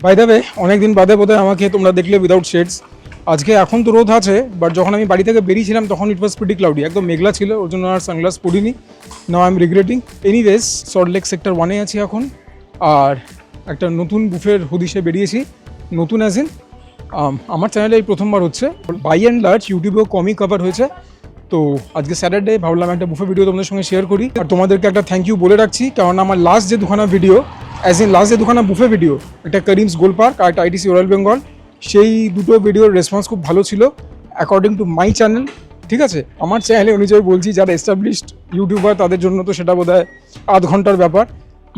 By the way, অনেকদিন বাদে বোধহয় আমাকে তোমরা দেখলে উইদাউট শেডস। আজকে এখন তো রোদ আছে, বাট যখন আমি বাড়ি থেকে বেরিয়েছিলাম তখন ইট ওয়াজ প্রিটি ক্লাউডি, একদম মেঘলা ছিল, ওর জন্য আর সানগ্লাস পরিনি। Now I am regretting. Anyways, Salt Lake sector 1-এ আছি এখন, আর একটা নতুন বুফের হদিশে বেরিয়েছি। নতুন অ্যাজ ইন আমার চ্যানেলে এই প্রথমবার হচ্ছে। বাই অ্যান্ড লার্জ ইউটিউবেও কমই কভার হয়েছে, তো আজকে স্যাটারডে ভাবলাম একটা বুফে ভিডিও তোমাদের সঙ্গে শেয়ার করি। আর তোমাদেরকে একটা থ্যাংক ইউ বলে রাখছি, কারণ আমার লাস্ট যে দুখানা ভিডিও, অ্যাজ ইন লাস্ট যে দুখানা বুফে ভিডিও, একটা করিমস গোল পার্ক আর একটা আইটিসি রয়্যাল বেঙ্গল, সেই দুটো ভিডিওর রেসপন্স খুব ভালো ছিল অ্যাকর্ডিং টু মাই চ্যানেল। ঠিক আছে, আমার চ্যানেলে অনুযায়ী বলছি, যারা এস্টাবলিশড ইউটিউবার তাদের জন্য তো সেটা বোধহয় আধ ঘন্টার ব্যাপার,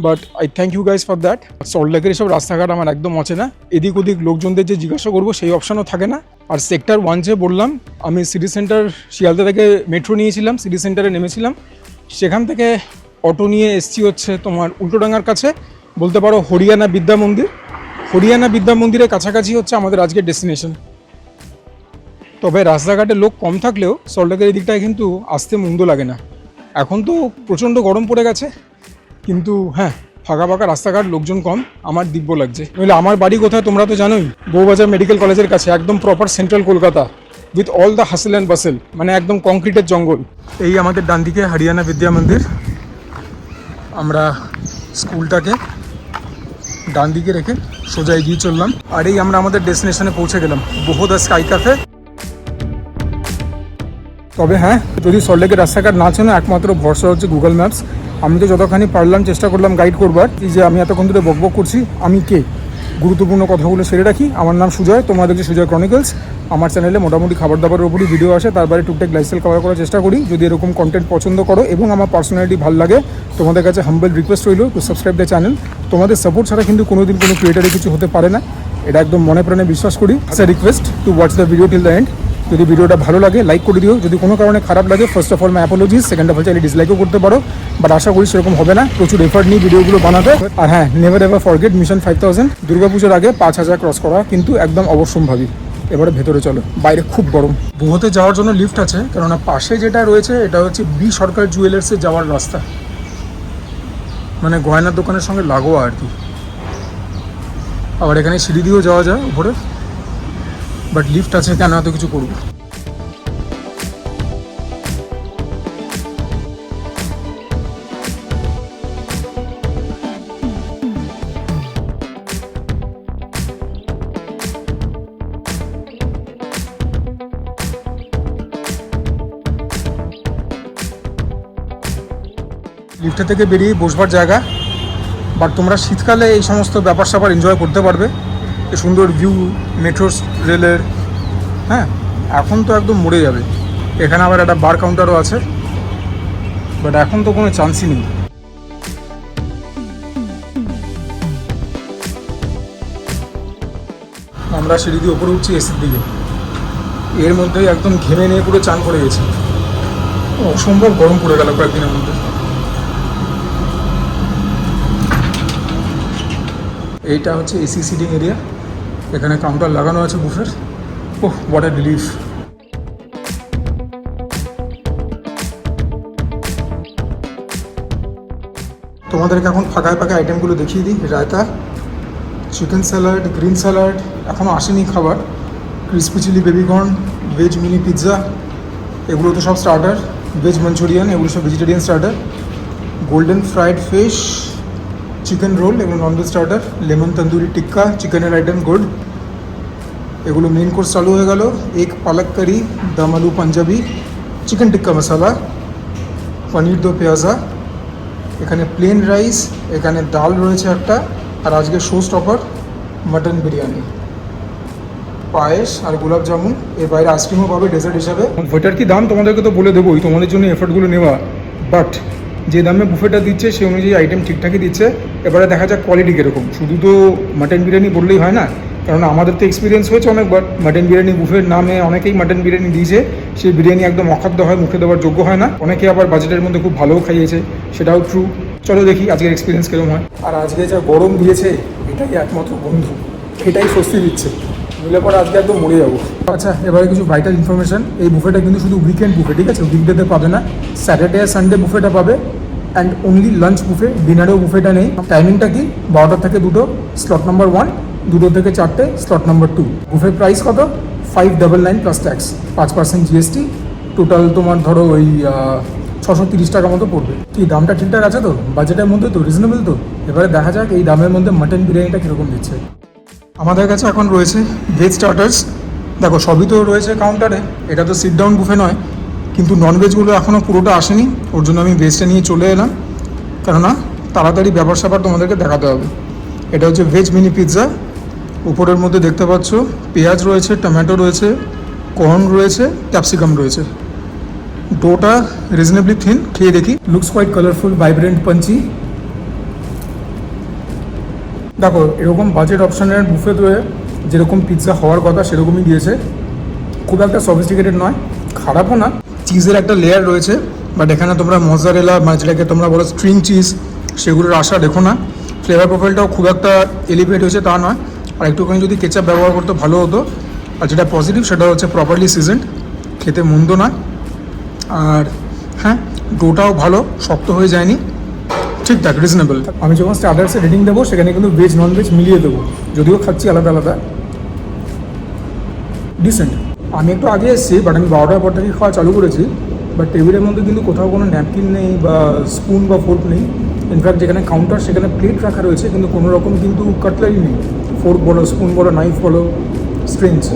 but I thank you guys for that. সল্টলেকের এসব রাস্তাঘাট আমার একদম অচেনা, এদিক ওদিক লোকজনদের যে জিজ্ঞাসা করবো সেই অপশানও থাকে না। আর সেক্টর 1 যে বললাম, আমি সিটি সেন্টার শিয়ালদা থেকে মেট্রো নিয়েছিলাম, সিটি সেন্টারে নেমেছিলাম, সেখান থেকে অটো নিয়ে এসছি হচ্ছে তোমার উল্টোডাঙ্গার কাছে, বলতে পারো হরিয়ানা বিদ্যা মন্দির। হরিয়ানা বিদ্যা মন্দিরের কাছাকাছি হচ্ছে আমাদের আজকের ডেস্টিনেশন। তবে রাস্তাঘাটে লোক কম থাকলেও সল্টলেকের এই দিকটায় কিন্তু আসতে মন্দ লাগে না। এখন তো প্রচণ্ড গরম পড়ে গেছে, কিন্তু হ্যাঁ, ফাঁকা ফাঁকা রাস্তাঘাট, লোকজন কম, আমার দিব্য লাগছে। নইলে আমার বাড়ি কোথায় তোমরা তো জানোই, বউবাজার মেডিকেল কলেজের কাছে, একদম proper central Kolkata, with all the hassle and basil, মানে একদম কংক্রিটের জঙ্গল। এই আমাদের ডান দিকে হরিয়ানা বিদ্যা মন্দির। আমরা স্কুলটাকে ডান দিকে রেখে সোজা এগিয়ে চললাম, আর এই আমরা আমাদের ডেস্টিনেশনে পৌঁছে গেলাম, বহুদা স্কাই ক্যাফে। তবে হ্যাঁ, যদি সল্টলেকের রাস্তাঘাট না চেনো, একমাত্র ভরসা হচ্ছে গুগল ম্যাপস। আমি তো যতখানি পারলাম চেষ্টা করলাম গাইড করবার। এই যে আমি এতক্ষণ ধরে বকবক করছি, আমি কে, গুরুত্বপূর্ণ কথাগুলো সেরে রাখি। আমার নাম সুজয়, তোমরা দেখছি সুজয় ক্রনিকলস। আমার চ্যানেলে মোটামুটি খাবার দাবারের উপরই ভিডিও আসে, তার বাইরে টুকটাক লাইফস্টাইল কভার করার চেষ্টা করি। যদি এরকম কন্টেন্ট পছন্দ করো এবং আমার পার্সোনালিটি ভালো লাগে, তোমাদের কাছে হাম্বল রিকোয়েস্ট রইল টু সাবস্ক্রাইব দ্য চ্যানেল। তোমাদের সাপোর্ট ছাড়া কিন্তু কোনোদিন কোনো ক্রিয়েটারে কিছু হতে পারে না, এটা একদম মনে প্রাণে বিশ্বাস করি। Request to watch the video till the end. যদি ভিডিওটা ভালো লাগে লাইক করে দিও, যদি কোনো কারণে খারাপ লাগে first of all my apologies, second of all চাইলে ডিসলাইকও করতে পারো, বাট আশা করি সেরকম হবে না। প্রচুর এফার্ট নিয়ে ভিডিওগুলো বানাতে। আর হ্যাঁ, নেভার এভার ফরগেট মিশন 5000, দুর্গাপুজোর আগে 5000 ক্রস করা কিন্তু একদম অবশ্যম্ভাবী। এবারে ভেতরে চলো, বাইরে খুব গরম। বুহতে যাওয়ার জন্য লিফট আছে, কেননা পাশে যেটা রয়েছে এটা হচ্ছে বি সরকার জুয়েলার্সে যাওয়ার রাস্তা, মানে গয়নার দোকানের সঙ্গে লাগোয়া আর কি। আবার এখানে সিঁড়ি দিয়েও যাওয়া যায় উপরে, বাট লিফট আছে, কেন এত কিছু করবো। লিফটে থেকে বেরিয়ে বসবার জায়গা, বাট তোমরা শীতকালে এই সমস্ত ব্যাপার স্যাপার এনজয় করতে পারবে। এই সুন্দর ভিউ মেট্রো রেলের, হ্যাঁ। এখন তো একদম মরে যাবে। এখানে আবার একটা বার কাউন্টারও আছে, বাট এখন তো কোনো চান্সই নেই। আমরা সিঁড়ি দিয়ে উপরে উঠছি এসির দিকে, এর মধ্যেই একদম ঘেমে নিয়ে পুরো চান করে গেছে। অসম্ভব গরম পড়ে গেল কয়েকদিনের মধ্যে। এইটা হচ্ছে এসি সিটিং এরিয়া, এখানে কাউন্টার লাগানো আছে বুফের। ওহ, হোয়াট আ রিলিফ। তোমাদেরকে এখন ফাঁকায় ফাঁকায় আইটেমগুলো দেখিয়ে দিই। Raita, chicken salad, green salad, এখনও আসেনি খাবার, crispy chilli baby corn, veg mini pizza, এগুলো তো সব স্টার্টার। ভেজ মাঞ্চুরিয়ান, এগুলো সব vegetarian starter. Golden fried fish, chicken roll, এগুলো non veg starter. Lemon tandoori tikka, চিকেনের আইটেম গুড, এগুলো মেন কোর্স চালু হয়ে গেল। এক পালক কারি, দম আলু পাঞ্জাবি, চিকেন টিক্কা মশালা, পনির দো পেঁয়াজা, এখানে প্লেন রাইস, এখানে ডাল রয়েছে একটা, আর আজকে শো স্টপার মাটন বিরিয়ানি, পায়েস আর গোলাপ জামুন। এর বাইরে আইসক্রিমও পাবে ডেজার্ট হিসাবে। বুফেটার কি দাম তোমাদেরকে তো বলে দেবোই, তোমাদের জন্য এফোর্টগুলো নেওয়া, বাট যে দামে বুফেটা দিচ্ছে সেই অনুযায়ী আইটেম ঠিকঠাকই দিচ্ছে। এবারে দেখা যাক কোয়ালিটি কীরকম। শুধু তো মাটন বিরিয়ানি বললেই হয় না, কারণ আমাদের তো এক্সপিরিয়েন্স হয়েছে অনেকবার। মাটন বিরিয়ানি বুফের নামে অনেকেই মাটন বিরিয়ানি দিয়েছে, সেই বিরিয়ানি একদম অখাদ্য হয়, মুখে দেওয়ার যোগ্য হয় না। অনেকে আবার বাজেটের মধ্যে খুব ভালোও খাইয়েছে, সেটাও ট্রু। চলো দেখি আজকের এক্সপিরিয়েন্স কীরকম হয়। আর আজকে যা গরম দিয়েছে, এটাই একমাত্র বন্ধু, এটাই স্বস্তি দিচ্ছে। মিলে পরে আজকে একদম মরে যাবো। আচ্ছা, এবারে কিছু ভাইটাল ইনফরমেশন। এই বুফেটা কিন্তু শুধু উইকেন্ড বুফে, ঠিক আছে, উইকডেতে পাবে না। স্যাটারডে আর সানডে বুফেটা পাবে, অ্যান্ড অনলি লাঞ্চ বুফে, ডিনারেও বুফেটা নেই। টাইমিংটা কি, 12টা থেকে 2টো, স্লট নাম্বার 1। 2 থেকে 4টে, স্লট নাম্বার 2। বুফের প্রাইস কত? 599 প্লাস ট্যাক্স, 5% GST, টোটাল তোমার ধরো ওই 630 টাকা মতো পড়বে। কি দামটা ঠিকঠাক আছে তো? বাজেটের মধ্যে তো, রিজনেবল তো? এবারে দেখা যাক এই দামের মধ্যে মাটন বিরিয়ানিটা কীরকম দিচ্ছে। আমাদের কাছে এখন রয়েছে ভেজ স্টার্টার্স। দেখো সবই তো রয়েছে কাউন্টারে, এটা তো সিট ডাউন বুফে নয়, কিন্তু ননভেজগুলো এখনও পুরোটা আসেনি, ওর জন্য আমি ভেজটা নিয়ে চলে এলাম, কেননা তাড়াতাড়ি ব্যাপার স্যাপার তোমাদেরকে দেখাতে হবে। এটা হচ্ছে ভেজ মিনি পিৎজা। উপরের মধ্যে দেখতে পাচ্ছ পেঁয়াজ রয়েছে, টমেটো রয়েছে, কর্ন রয়েছে, ক্যাপসিকাম রয়েছে। ডোটা রিজনেবলি থিন, খেয়ে দেখি। Looks quite colourful, vibrant, Panji. দেখো এরকম বাজেট অপশানের বুফেতে যেরকম পিৎজা হওয়ার কথা সেরকমই দিয়েছে, খুব একটা সফিস্টিকেটেড নয়, খারাপও না। চিজের একটা লেয়ার রয়েছে, বাট এখানে তোমরা মজারেলা বা যেটাকে তোমরা বলো স্ট্রিং চিজ, সেগুলোর আশা দেখো না। ফ্লেভার প্রোফাইলটাও খুব একটা এলিভেট হয়েছে তা নয়, আর একটুখানি যদি কেচাপ ব্যবহার করতে ভালো হতো। আর যেটা পজিটিভ সেটা হচ্ছে প্রপারলি সিজনড, খেতে মন্দ নয়। আর হ্যাঁ, ডোটাও ভালো, শক্ত হয়ে যায়নি, ঠিকঠাক রিজনেবল। আমি যখন স্টার্টার্সে রেটিং দেবো সেখানে কিন্তু ভেজ নন ভেজ মিলিয়ে দেবো, যদিও খাচ্ছি আলাদা আলাদা। ডিসেন্ট। আমি একটু আগে এসেছি, বাট আমি 12টার পর থেকে খাওয়া চালু করেছি, বাট টেবিলের মধ্যে কিন্তু কোথাও কোনো ন্যাপকিন নেই বা স্পুন বা ফোর্ক নেই। ইনফ্যাক্ট যেখানে কাউন্টার সেখানে প্লেট রাখা রয়েছে, কিন্তু কোনো রকম কিন্তু কাটলারি নেই, ফোর্ক বলো, স্পুন বলো, নাইফ বলো, স্ট্রিংস,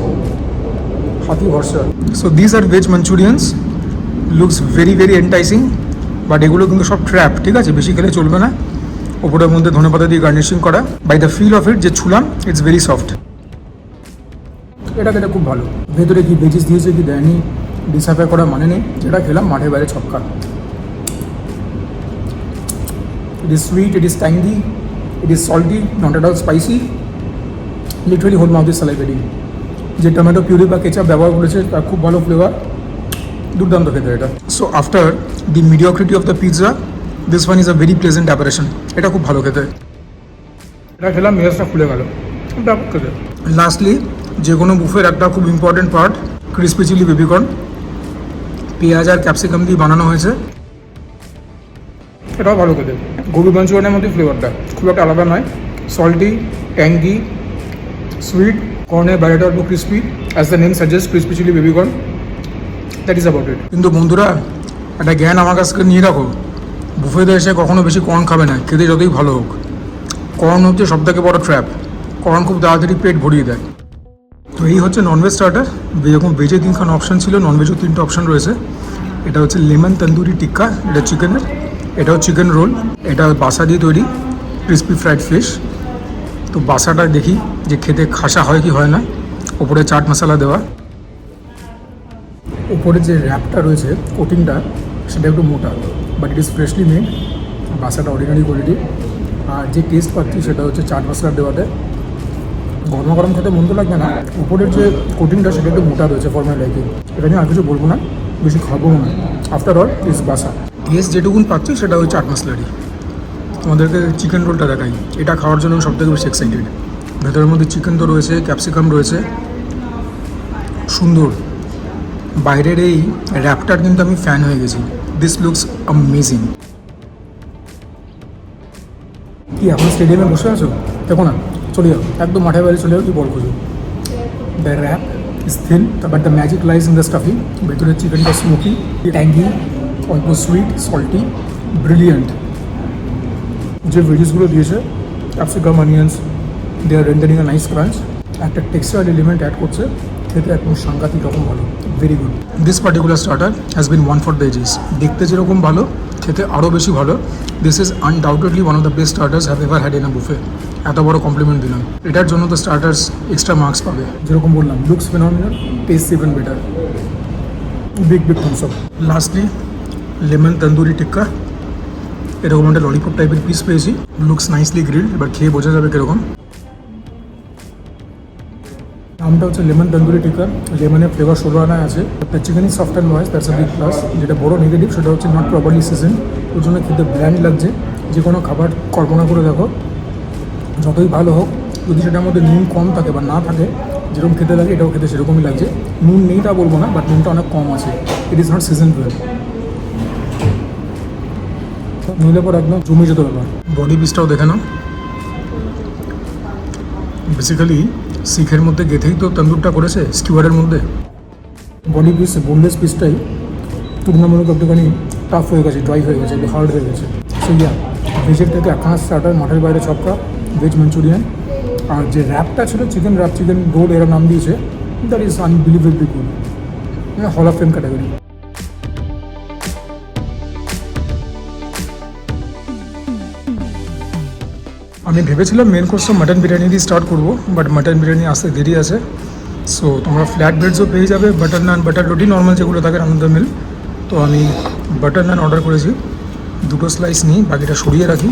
হাতি ভরসা। So this are veg manchurians, looks very very enticing, but এগুলো কিন্তু সব ট্র্যাপ, ঠিক আছে? বেশি খেলে চলবে না। ওপরের মধ্যে ধনেপাতা দিয়ে গার্নিশিং করা। By the feel of it যে ছুলাম, ইটস ভেরি সফট। এটা খেতে খুব ভালো। ভেতরে কি ভেজিস দিয়েছে কি দেয়নি ডিসাইফাই করা মানে নেই, যেটা খেলাম মাঠের বাইরে ছক্কা। It is sweet, it is tangy, it is salty, not at all spicy, literally whole mouth is salivating. যে টমেটো পিউরি বা কেচাপ ব্যবহার করেছে তার খুব ভালো ফ্লেভার, দুর্দান্ত খেতে এটা। So after the mediocrity of the pizza, this one is a very pleasant apparition. এটা খুব ভালো খেতে। এটা খেলাম, মেজাজটা খুলে গেল খেতে। লাস্টলি যে কোনো বুফের একটা খুব important part, crispy chilli baby corn. পেঁয়াজ আর ক্যাপসিকাম দিয়ে বানানো হয়েছে, এটাও ভালো খেতে। গোবি মাঞ্চুরিয়ানের মধ্যে ফ্লেভারটা খুব একটা আলাদা নয়, সল্টি, ট্যাঙ্গি, সুইট, কর্নের বাইরেটা অল্প crispy, as the name suggest, crispy chilli baby corn, that is about it. কিন্তু বন্ধুরা একটা জ্ঞান আমার কাছে নিয়ে রাখো, বুফেতে এসে কখনো বেশি কর্ন খাবে না, খেতে যতই ভালো হোক। কর্ন হচ্ছে সবথেকে বড় ট্র্যাপ, কর্ন খুব তাড়াতাড়ি পেট ভরিয়ে দেয়। তো এই হচ্ছে ননভেজ স্টার্টার। যেরকম ভেজে 3খানা অপশান ছিল, ননভেজও 3টে অপশান রয়েছে। এটা হচ্ছে লেমন তন্দুরি টিক্কা, এটা চিকেনের। এটাও চিকেন রোল, এটা বাসা দিয়ে তৈরি, ক্রিসপি ফ্রাইড ফিশ। তো বাসাটা দেখি যে খেতে খাসা হয় কি হয় না। ওপরে চাট মশলা দেওয়া, উপরে যে র্যাপটা রয়েছে, কোটিংটা, সেটা একটু মোটা, but it is freshly made. বাসাটা অর্ডিনারি কোয়ালিটি। আর যে টেস্ট পাচ্ছি সেটা হচ্ছে চাট মশলা দেওয়াতে। গরম গরম খেতে মন্দ লাগবে না। উপরের যে কোটিংটা সেটা একটু মোটা রয়েছে ফর মাই লাইকিং। এটা নিয়ে আর কিছু বলবো না, বেশি খাবো না। আফটার অল ইজ বাসা। টেস্ট যেটুকুন পাচ্ছি সেটা ওই চাট মশলারই। তোমাদেরকে চিকেন রোলটা দেখাই, এটা খাওয়ার জন্য সবথেকে বেশি এক্সাইটেড। ভেতরের মধ্যে চিকেন তো রয়েছে, ক্যাপসিকাম রয়েছে, সুন্দর। বাইরের এই র্যাপটার কিন্তু আমি ফ্যান হয়ে গেছি। This looks amazing. কি এখন স্টেডিয়ামে বসে আছো? দেখো না, চলে যাও একদম মাঠের বাইরে চলে যাও, কি বল খুঁজো। The wrap is thin, but the magic lies in the stuffing. ভেতরের চিকেনটা স্মোকি, ট্যাঙ্গি, অল্প সুইট, সল্টি, ব্রিলিয়েন্ট। যে ভেজিসগুলো দিয়েছে, capsicum, onions, they are rendering a nice crunch. একটা টেক্সচার এলিমেন্ট অ্যাড করছে, খেতে একদম সাংঘাতিক রকম ভালো, very good. This particular starter has been won for the ages. দেখতে যেরকম ভালো, খেতে আরও বেশি ভালো। This is undoubtedly one of the best starters have ever had in a buffet. এত বড় কমপ্লিমেন্ট দিলাম, এটার জন্য তো স্টার্টার্স এক্সট্রা মার্কস পাবে। যেরকম বললাম, looks phenomenal, taste even better, big big thumbs up. Lastly lemon tandoori tikka, এরকম একটা ললিপপ টাইপের পিস পেয়েছি। লুকস নাইসলি গ্রিলড, এবার খেয়ে বোঝা যাবে কীরকম। নামটা হচ্ছে লেমন তন্দুরি টিক্কা। লেমনের ফ্লেভার 16 আনায় আছে। The chicken is soft and moist, that's a big plus. যেটা বড় নেগেটিভ সেটা হচ্ছে নট প্রপারলি সিজন, ওর জন্য খেতে ব্ল্যান্ড লাগছে। যে কোনো খাবার কল্পনা করে দেখো, যতই ভালো হোক, যদি সেটার মধ্যে নুন কম থাকে বা না থাকে, যেরকম খেতে লাগে এটাও খেতে সেরকমই লাগছে। নুন নেই তা বলবো না, বাট নুনটা অনেক কম আছে। It is not season well. নইলে পর একদম জমে যেত ব্যাপার। বডি পিসটাও দেখে নাও, বেসিক্যালি শিখের মধ্যে গেঁথেই তো তন্দুরটা করেছে স্কিওয়ারের মধ্যে। বডি পিস বোনলেস পিসটাই তুলনামূলক একটুখানি টাফ হয়ে গেছে, ড্রাই হয়ে গেছে, একটু হার্ড হয়ে গেছে। সো ইয়া, ভেজের থেকে একখানা স্টার্টার, মাঠের বাইরে ছক্কা, ভেজ মাঞ্চুরিয়ান, আর যে র্যাপটা ছিল চিকেন র্যাপ, চিকেন রোল এরা নাম দিয়েছে, that is unbelievably good, hall of fame category. আমি ভেবেছিলাম মেন কোর্সটা মাটন বিরিয়ানি দিয়ে স্টার্ট করবো, বাট মাটন বিরিয়ানি আসতে দেরি আছে। সো তোমরা ফ্ল্যাট ব্রেডসও পেয়ে যাবে, বাটার নান, বাটার রুটি, নর্মাল যেগুলো থাকে আনন্দ মিল। তো আমি বাটার নান অর্ডার করেছি, 2টো স্লাইস নিই, বাকিটা সরিয়ে রাখি।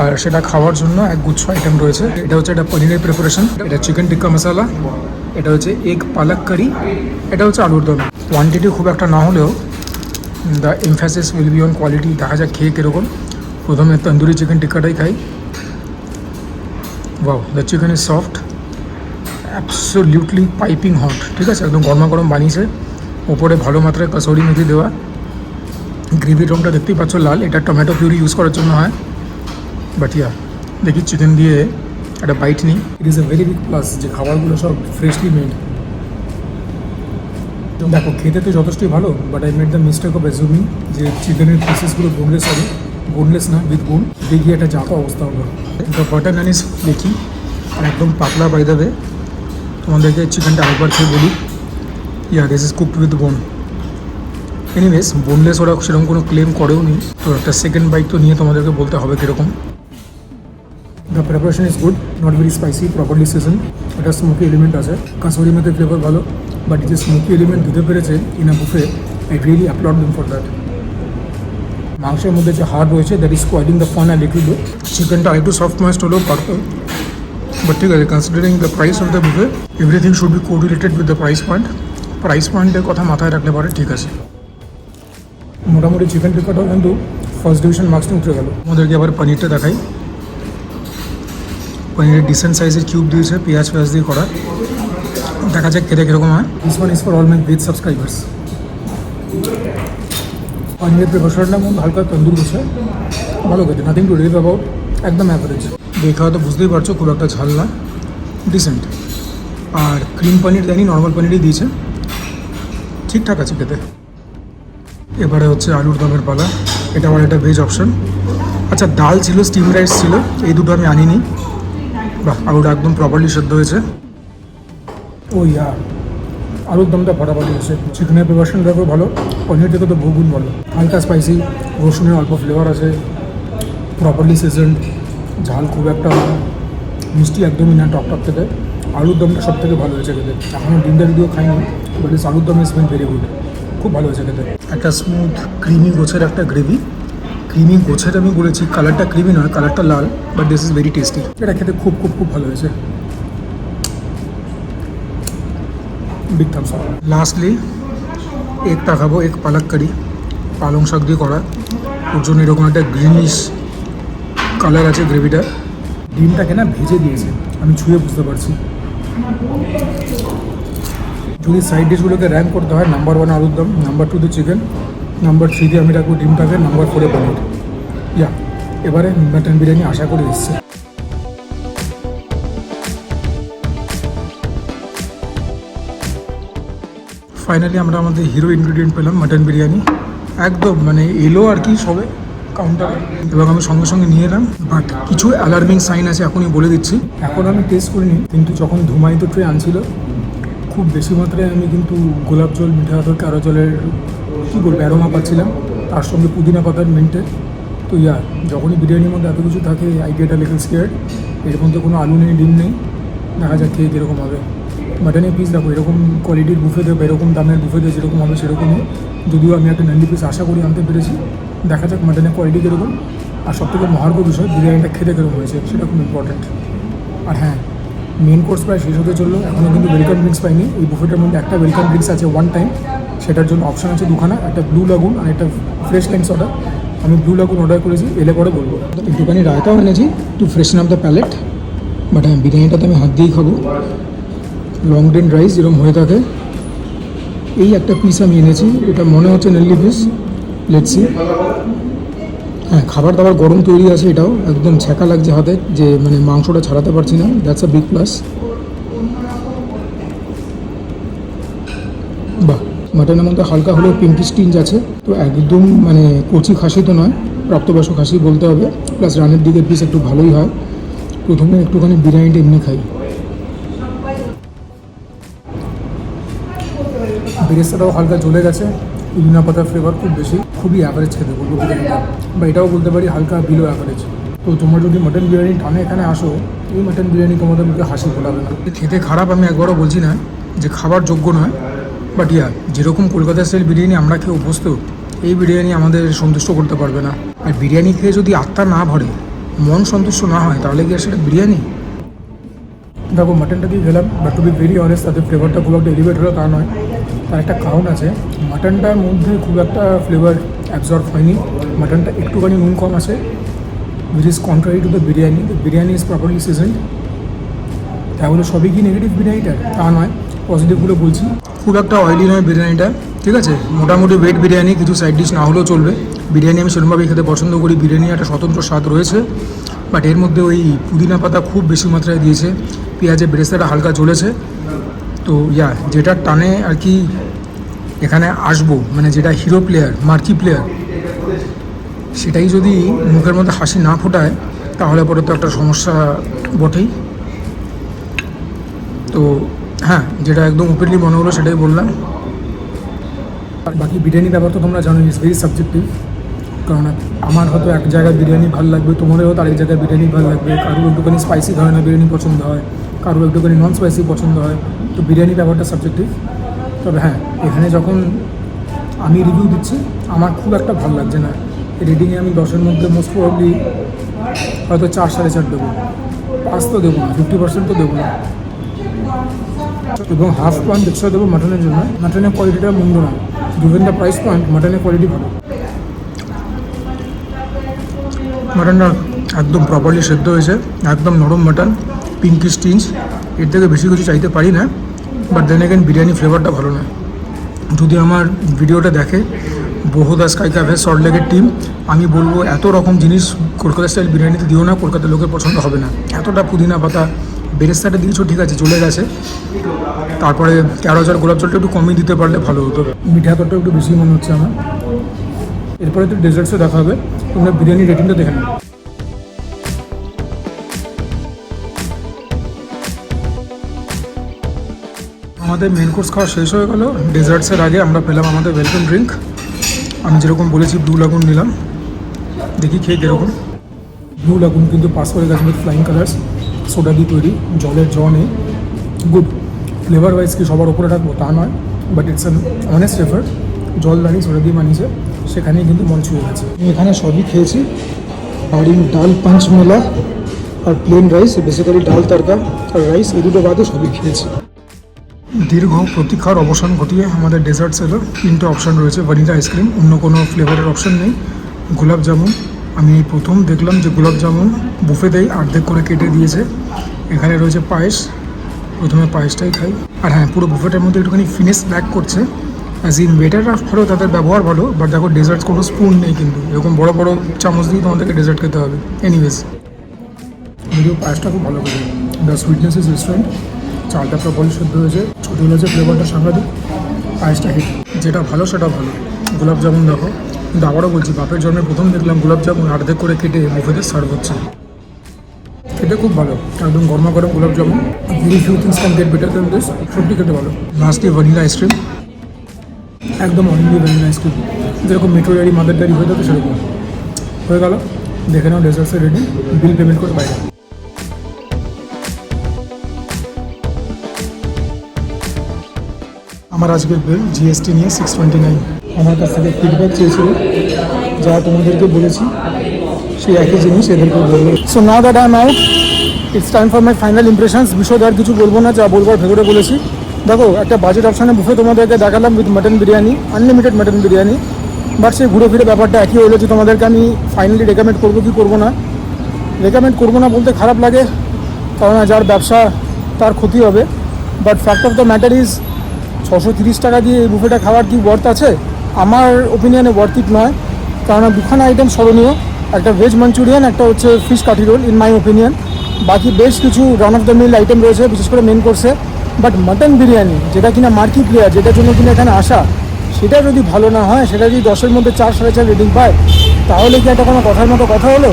আর সেটা খাওয়ার জন্য এক গুচ্ছ আইটেম রয়েছে। এটা হচ্ছে একটা পনিরের প্রিপারেশন, এটা চিকেন টিক্কা মশালা, এটা হচ্ছে এগ পালক কারি, এটা হচ্ছে আলুর দম। কোয়ান্টিটি খুব একটা না হলেও the emphasis will be on quality. দেখা যাক খেয়ে কীরকম। প্রথমে তন্দুরি চিকেন টিক্কাটাই খাই। Wow, the chicken is soft, absolutely piping hot. ঠিক আছে, একদম গরমা গরম বানিয়েছে, ওপরে ভালো মাত্রায় কসুরি মেথি দেওয়া। গ্রেভির রঙটা দেখতেই পাচ্ছ লাল, এটা টমেটো পিউরি ইউজ করার জন্য হয়। বাট ইয়া, দেখি চিকেন দিয়ে একটা বাইট নিই। It is a very big plus যে খাবারগুলো সব ফ্রেশলি মেড। দেখো খেতে তো যথেষ্টই ভালো, but I made the mistake of assuming যে চিকেনের পিসেসগুলো বোনলেস হবে। বোনলেস না, উইথ বোন। দেখি একটা জাতা অবস্থা হলো। The butter naan is flaky আর একদম পাতলা বাই দ্য ওয়ে। তোমাদেরকে চিকেনটা আরেকবার খেয়ে বলি, yeah this is cooked with বোন। এনিওয়েজ, বোনলেস ওরা সেরকম কোনো ক্লেম করেও নি, তো একটা সেকেন্ড বাইট তো নিয়ে তোমাদেরকে বলতে হবে কীরকম। The preparation is good, not very spicy, properly season. একটা স্মোকি এলিমেন্ট আছে, কাসুরি মেথি ফ্লেভার ভালো, বাট যে স্মোকি এলিমেন্ট দিতে পেরেছে in a buffet, I really applaud them for that. মাংসের মধ্যে যে হার্ড রয়েছে, that is quieting the fun a little bit. চিকেনটা আরেকটু সফট ময়েস্ট হলেও পারতো, বাট ঠিক আছে, considering the price of the buffet, everything should be correlated with the price point. Price পয়েন্টের কথা মাথায় রাখলে পারে ঠিক আছে। মোটামুটি চিকেন টিক্কাটাও কিন্তু ফার্স্ট ডিভিশন মার্কস নিয়ে উঠে গেল। আমাদেরকে আবার পনিরটা দেখাই। পনিরের ডিসেন্ট সাইজের কিউব দিয়েছে, পেঁয়াজ দিয়ে করা। দেখা যাক খেতে কীরকম হয়। This one is for all my veg subscribers. পনিরের প্রিপারেশনটা মন হালকা তন্দুর দিচ্ছে, ভালো খেতে, নাথিং টু রিভ অ্যাবাউট, একদম অ্যাভারেজ। দেখা হয়তো বুঝতেই পারছো খুব একটা ঝাল না, ডিসেন্ট। আর ক্রিম পনির দেয়নি, নর্মাল পনিরই দিয়েছে, ঠিকঠাক আছে খেতে। এবারে হচ্ছে আলুর দমের পালা। এটা আমার একটা ভেজ অপশন। আচ্ছা, ডাল ছিল, স্টিম রাইস ছিল, এই দুটো আমি আনিনি। বাহ, আলুটা একদম প্রপারলি সেদ্ধ হয়েছে। ও ইয়া, আলুর দমটা ফাটাফাটি হয়েছে। চিকেনের প্রিপারেশনটাও ভালো, পনির থেকে তো বহুগুণ ভালো। হালকা স্পাইসি, রসুনের অল্প ফ্লেভার আছে, প্রপারলি সিজনড, ঝাল খুব একটা মিষ্টি একদমই না, টক থেকে। আলুর দমটা সব থেকে ভালো হয়েছে খেতে। এখনও ডিমটা যদিও খাইনি, বাট ইস আলুর দম ইজ বিন ভেরি গুড, খুব ভালো হয়েছে খেতে। একটা স্মুথ ক্রিমি গোছের একটা গ্রেভি। ক্রিমি গোছের আমি বলেছি, কালারটা ক্রিমি নয়, কালারটা লাল, but this is very tasty. এটা খেতে খুব খুব খুব ভালো হয়েছে। Big thumbs up. লাস্টলি একটা খাবো, এক পালক কারি, পালং শাক দিয়ে করা। ওর জন্য এরকম একটা গ্রিনিশ কালার আছে গ্রেভিটা। ডিমটাকে না ভেজে দিয়েছে, আমি ছুঁয়ে বুঝতে পারছি। যদি সাইড ডিশগুলোকে র্যাঙ্ক করতে হয়, নাম্বার 1 আলুর দম, নাম্বার 2 চিকেন, নাম্বার 3 আমি রাখবো ডিমটাকে, নাম্বার 4 পনির। ইয়া, এবারে মাটন বিরিয়ানি আশা করে এসছে। ফাইনালি আমরা আমাদের হিরো ইনগ্রিডিয়েন্ট পেলাম, মাটন বিরিয়ানি। একদম মানে এলো আর কি সবে কাউন্টারে, এবং আমি সঙ্গে সঙ্গে নিয়ে এলাম। বাট কিছু অ্যালার্মিং সাইন আছে, এখনই বলে দিচ্ছি। এখন আমি টেস্ট করিনি, কিন্তু যখন ধুমায়িত ট্রে আনছিল, খুব বেশি মাত্রায় আমি কিন্তু গোলাপ জল, মিঠা আতর, কারো জলের কী বলবো অ্যারোমা পাচ্ছিলাম, তার সঙ্গে পুদিনা পাতার মিন্টে। তো ইয়া, যখনই বিরিয়ানির মধ্যে এত কিছু থাকে, I get a little scared. এর মধ্যে কোনো আলু নেই, ডিম নেই, দেখা যাক খেয়ে কীরকম হবে। মাটনের পিস দেখো, এরকম কোয়ালিটির বুফে দেবে, এরকম দামের বুফে দেবে, যেরকম হবে সেরকমই। যদিও আমি একটা নান্ডি পিস আশা করি আনতে পেরেছি, দেখা যাক মাটনের কোয়ালিটি কীরকম। আর সবথেকে মহার্ঘ বিষয়, বিরিয়ানিটা খেতে কীরকম হয়েছে, সেটা খুব ইম্পর্ট্যান্ট। আর হ্যাঁ, মেন কোর্স প্রায় শেষ হতে চললো, এখনও কিন্তু ওয়েলকাম ড্রিঙ্কস পাইনি। এই বুফেটার মধ্যে একটা ওয়েলকাম ড্রিঙ্কস আছে ওয়ান টাইম, সেটার জন্য অপশান আছে দুখানা, একটা ব্লু লাগুন আর একটা ফ্রেশ লেন্স অর্ডার। আমি ব্লু লাগুন অর্ডার করেছি, এলে পরে বলবো। একটুখানি রায়তাও এনেছি to freshen up the palate. But হ্যাঁ, বিরিয়ানিটাতে আমি হাত দিয়েই খাবো। লং গ্রেন রাইস যেরকম হয়ে থাকে, এই একটা পিস আমি এনেছি, এটা মনে হচ্ছে নেল্লি পিস, লেটস সি। হ্যাঁ, খাবার দাবার গরম তৈরি আছে, এটাও একদম ছ্যাঁকা লাগছে হাতে, যে মানে মাংসটা ছাড়াতে পারছি না, দ্যাটস আ বিগ প্লাস। বাহ, মাটনের মধ্যে হালকা হলেও পিঙ্কিশ টিঞ্জ আছে, তো একদম মানে কচি খাসি তো নয়, প্রাপ্তবয়স্ক খাসি বলতে হবে, প্লাস রানের দিকের পিস একটু ভালোই হয়। প্রথমে একটুখানি বিরিয়ানিটা এমনি খাই। বেরেস্তাটাও হালকা জ্বলে গেছে, পুদিনা পাতার ফ্লেভার খুব বেশি, খুবই অ্যাভারেজ খেতে বলবো বিরিয়ানিটা, বা এটাও বলতে পারি হালকা বিলো অ্যাভারেজ। তো তোমরা যদি মাটন বিরিয়ানি টানে এখানে আসো, এই মাটন বিরিয়ানি তোমাদের মুখে হাসি ফোটাবে না। খেতে খারাপ আমি একবারও বলছি না, যে খাবার যোগ্য নয়, বাট ইয়া যেরকম কলকাতা স্টাইল বিরিয়ানি আমরা খেয়ে অভ্যস্ত, এই বিরিয়ানি আমাদের সন্তুষ্ট করতে পারবে না। আর বিরিয়ানি খেয়ে যদি আত্মা না ভরে, মন সন্তুষ্ট না হয়, তাহলে কি আর সেটা বিরিয়ানি? দেখো মাটনটা দিয়ে গেলাম, but to be very honest, তাদের ফ্লেভারটা খুব একটা এলিভেট হলো তা নয়। তার একটা কারণ আছে, মাটনটার মধ্যে খুব একটা ফ্লেভার অ্যাবজর্ব হয়নি, মাটনটা একটুখানি নুন কম আছে, which is contrary to the biryani. The biryani is properly seasoned. তাহলে সবই কি নেগেটিভ বিরিয়ানিটা? তা নয়, পজিটিভগুলো বলছি। খুব একটা অয়েলি নয় বিরিয়ানিটা, ঠিক আছে, মোটামুটি ওয়েট বিরিয়ানি, কিছু সাইড ডিশ না হলেও চলবে। বিরিয়ানি আমি সেরকমভাবেই খেতে পছন্দ করি, বিরিয়ানি একটা স্বতন্ত্র স্বাদ রয়েছে, বাট এর মধ্যে ওই পুদিনা পাতা খুব বেশি মাত্রায় দিয়েছে, পেঁয়াজের বেরেস্তাটা হালকা জ্বলেছে। তো ইয়া যেটা টানে আর কি এখানে আসবো, মানে যেটা হিরো প্লেয়ার, মার্কি প্লেয়ার, সেটাই যদি মুখের মধ্যে হাসি না ফোটায়, তাহলে পরে তো একটা সমস্যা বটেই। তো হ্যাঁ, যেটা একদম ওপেনলি মনে হলো সেটাই বললাম। আর বাকি বিরিয়ানি ব্যাপার তো তোমরা জানো, ইজ ভেরি সাবজেক্টিভ, কারণ আমার হয়তো এক জায়গায় বিরিয়ানি ভালো লাগবে, তোমাদের হয়তো আরেক জায়গায় বিরিয়ানি ভালো লাগবে, কারোর একটুখানি স্পাইসি ধরনের বিরিয়ানি পছন্দ হয়, কারোর একটুখানি নন স্পাইসি পছন্দ হয়, তো বিরিয়ানি ব্যাপারটা সাবজেক্টিভ। তবে হ্যাঁ, এখানে যখন আমি রিভিউ দিচ্ছি, আমার খুব একটা ভালো লাগছে না। রেটিংয়ে আমি 10-এর মধ্যে মোস্ট প্রবলি হয়তো 4-4.5 দেবো, 5 তো দেবো না, 50% তো দেবো না। এবং হাফ পয়েন্ট এক্সট্রা দেবো মাটনের জন্য। মাটনের কোয়ালিটিটা মন্দ না, গিভেন দ্য প্রাইস পয়েন্ট, মাটনের কোয়ালিটি ভালো। মাটনটা একদম প্রপারলি সেদ্ধ হয়েছে, একদম নরম মাটন, পিঙ্কিশ টিঞ্জ, এর থেকে বেশি কিছু চাইতে পারি না। বাট দেন এগেন বিরিয়ানি ফ্লেভারটা ভালো না। যদি আমার ভিডিওটা দেখে বহুদা স্কাই ক্যাফে সল্টলেকের টিম, আমি বলবো এত রকম জিনিস কলকাতা স্টাইল বিরিয়ানিতে দিও না, কলকাতার লোকের পছন্দ হবে না। এতটা পুদিনা পাতা, বেরেস্তাটা দিয়েছো ঠিক আছে, চলে গেছে, তারপরে 13,000 গোলাপ জলটা একটু কমই দিতে পারলে ভালো হতো, মিঠা তরটা একটু বেশি মনে হচ্ছে আমার। এরপরে তো ডেজার্টসে দেখা হবে, তোমরা বিরিয়ানি রেটিংটা দেখে নাও। আমাদের মেন কোর্স খাওয়া শেষ হয়ে গেল, ডেজার্টসের আগে আমরা পেলাম আমাদের ওয়েলকাম ড্রিঙ্ক। আমি যেরকম বলেছি ব্লু লাগুন নিলাম, দেখি খেয়ে কীরকম। ব্লু লাগুন কিন্তু পাস করে গেছে উইথ ফ্লাইং কালার্স, সোডা দিয়ে তৈরি, জলের জ নেই, গুড। ফ্লেভার ওয়াইজ কি সবার ওপরে রাখবো তা নয়, but it's an honest effort. জল দাঁড়িয়ে সোডা দিয়ে বানিয়েছে, সেখানেই কিন্তু মন ছুঁয়ে গেছে। আমি এখানে সবই খেয়েছি, আর ডাল পাঁচমেলা আর প্লেন রাইস, বেসিক্যালি ডাল তড়কা আর রাইস, এই দুটো বাদে সবই খেয়েছি। দীর্ঘ প্রতীক্ষার অবসান ঘটিয়ে আমাদের ডেজার্টস এলো। 3টে অপশান রয়েছে, ভ্যানিলা আইসক্রিম, অন্য কোনো ফ্লেভারের অপশান নেই, গোলাপ জামুন। আমি এই প্রথম দেখলাম যে গোলাপ জামুন বুফেতেই অর্ধেক করে কেটে দিয়েছে। এখানে রয়েছে পায়েস, প্রথমে পায়েসটাই খাই। আর হ্যাঁ, পুরো বুফেটার মধ্যে একটুখানি ফিনিশ ল্যাক করছে, অ্যাজ ইন ওয়েটাররা ভালো, তাদের ব্যবহার ভালো, বাট দেখো ডেজার্টস কোনো স্পুন নেই, কিন্তু এরকম বড় বড় চামচ দিয়ে তোমাদেরকে ডেজার্ট খেতে হবে। এনিওয়েজ, যদিও পায়েসটা খুব ভালো করে, দ্য সুইটনেস ইজ রেস্টুরেন্ট, চালটা প্রপারলি সেদ্ধ হয়েছে, ছোটো হয়েছে, ফ্লেভারটা সাংঘাতিক, পায়েসটা হিট। যেটা ভালো সেটা ভালো। গোলাপ জামুন দেখো, কিন্তু আবারও বলছি, বাপের জন্মে প্রথম দেখলাম গোলাপ জামুন অর্ধেক করে কেটে বুফেতে সার্ভ হচ্ছে। খেতে খুব ভালো, একদম গরমা গরম গোলাপ jamun, very few things can get better than this, সত্যি খেতে ভালো। লাস্টে ভ্যানিলা আইসক্রিম, একদম অরিজিনাল ভ্যানিলা আইসক্রিম, যেরকম মেট্রো ডায়েরি, মাদার ডায়েরি হয়ে থাকে সেরকম হয়ে গেল। দেখে নাও ডেজার্টসের রেডি, বিল পেমেন্ট করে বাইরে। আমার আজকের বিল জিএসটি নিয়ে 629। আমার কাছ থেকে ফিডব্যাক চেয়েছিল, যা তোমাদেরকে বলেছি সেই একই জিনিস এদেরকে বলবো। So now that I am out, it's time for my final impressions. বিষয় আর কিছু বলবো না, যা বলবার ভেতরে বলেছি। দেখো, একটা বাজেট অপশানে বুফে তোমাদেরকে দেখালাম with mutton biryani, unlimited mutton biryani, but সেই ঘুরে ফিরে ব্যাপারটা একই হলো যে তোমাদেরকে আমি ফাইনালি রেকমেন্ড করবো কি করবো না। রেকমেন্ড করবো না বলতে খারাপ লাগে, কারণ যার ব্যবসা তার ক্ষতি হবে, but fact of the matter is 630 টাকা দিয়ে এই বুফেটা খাওয়ার কি ওয়ার্থ আছে? আমার ওপিনিয়নে ওয়ার্থ ইট নয়, কারণ দুখানা আইটেম স্মরণীয়, একটা ভেজ মাঞ্চুরিয়ান, একটা হচ্ছে ফিশ কাঠি রোল ইন মাই ওপিনিয়ন। বাকি বেশ কিছু run of the mill item রয়েছে, বিশেষ করে মেন কোর্সে। বাট মাটন বিরিয়ানি, যেটা কিনা মার্কি প্লেয়ার, যেটার জন্য কিনা এখানে আসা, সেটা যদি ভালো না হয়, সেটা যদি 10-এর মধ্যে 4, 4.5 রেটিং পায়, তাহলে কি একটা কোনো কথার মতো কথা হলো?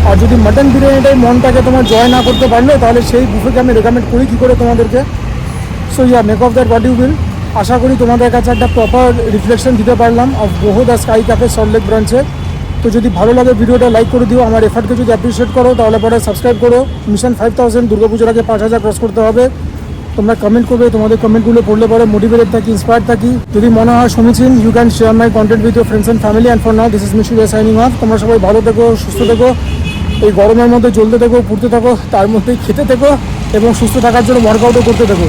আর যদি মাটন বিরিয়ানিটাই মনটাকে তোমার জয় না করতে পারলো, তাহলে সেই বুফেকে আমি রেকমেন্ড করি কী করে তোমাদেরকে? So yeah, make of that what you will. আশা করি তোমাদের কাছে একটা প্রপার রিফ্লেকশন দিতে পারলাম অফ বহু দ্য স্কাই ক্যাফে সল্টলেক ব্রাঞ্চে। তো যদি ভালো লাগে ভিডিওটা লাইক করে দিও, আমার এফার্টকে যদি অ্যাপ্রিসিয়েট করো, তাহলে পরে সাবস্ক্রাইব করো। মিশন 5000 দুর্গাপুজোর আগে 5000 ক্রস করতে হবে। তোমরা কমেন্ট করবে, তোমাদের কমেন্টগুলো পড়লে পরে মোটিভেটেড থাকি, ইন্সপায়ার্ড থাকি। যদি মনে হয় সমীচীন, you can share my content with your friends and family. And for now, this is Mishu signing off. তোমরা সবাই ভালো থেকো, সুস্থ থেকো, এই গরমের মধ্যে জ্বলতে থেকো, পুড়তে থাকো, তার মধ্যেই খেতে থেকো এবং সুস্থ থাকার জন্য ওয়ার্কআউটও করতে থেকো।